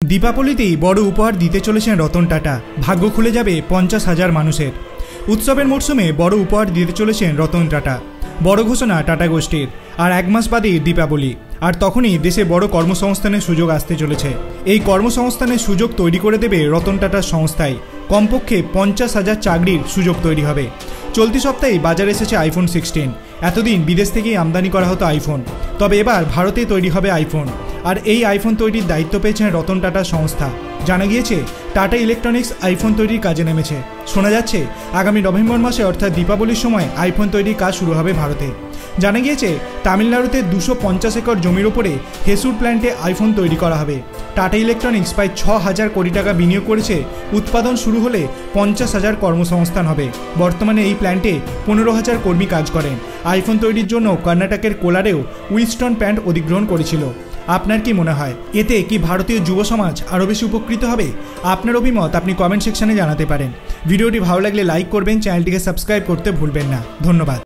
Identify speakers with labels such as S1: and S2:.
S1: দীপাবলিতেই বড় উপহার দিতে চলেছেন রতন টাটা। ভাগ্য খুলে যাবে 50,000 মানুষের। উৎসবের মরশুমে বড় উপহার দিতে চলেছেন রতন টাটা। বড় ঘোষণা টাটা গোষ্ঠীর। আর এক মাস বাদেই দীপাবলি, আর তখনই দেশে বড় কর্মসংস্থানের সুযোগ আসতে চলেছে। এই কর্মসংস্থানের সুযোগ তৈরি করে দেবে রতন টাটার সংস্থায়। কমপক্ষে 50,000 চাকরির সুযোগ তৈরি হবে। চলতি সপ্তাহে বাজারে এসেছে আইফোন 16। এতদিন বিদেশ থেকেই আমদানি করা হতো আইফোন, তবে এবার ভারতে তৈরি হবে আইফোন। আর এই আইফোন তৈরির দায়িত্ব পেয়েছেন রতন টাটার সংস্থা। জানা গিয়েছে টাটা ইলেকট্রনিক্স আইফোন তৈরির কাজে নেমেছে। শোনা যাচ্ছে আগামী নভেম্বর মাসে অর্থাৎ দীপাবলির সময় আইফোন তৈরির কাজ শুরু হবে ভারতে। জানা গিয়েছে তামিলনাড়ুতে 250 একর জমির ওপরে হেসুর প্ল্যান্টে আইফোন তৈরি করা হবে। টাটা ইলেকট্রনিক্স প্রায় 6,000 কোটি টাকা বিনিয়োগ করেছে। উৎপাদন শুরু হলে 50,000 কর্মসংস্থান হবে। বর্তমানে এই প্ল্যান্টে 15,000 কর্মী কাজ করেন। আইফোন তৈরির জন্য কর্ণাটকের কোলারেও উইলস্টন প্ল্যান্ট অধিগ্রহণ করেছিল। আপনার কি মনে হয়, এতে কি ভারতীয় যুব সমাজ আরও বেশি উপকৃত হবে? আপনার অভিমত আপনি কমেন্ট সেকশনে জানাতে পারেন। ভিডিওটি ভালো লাগলে লাইক করবেন, চ্যানেলটিকে সাবস্ক্রাইব করতে ভুলবেন না। ধন্যবাদ।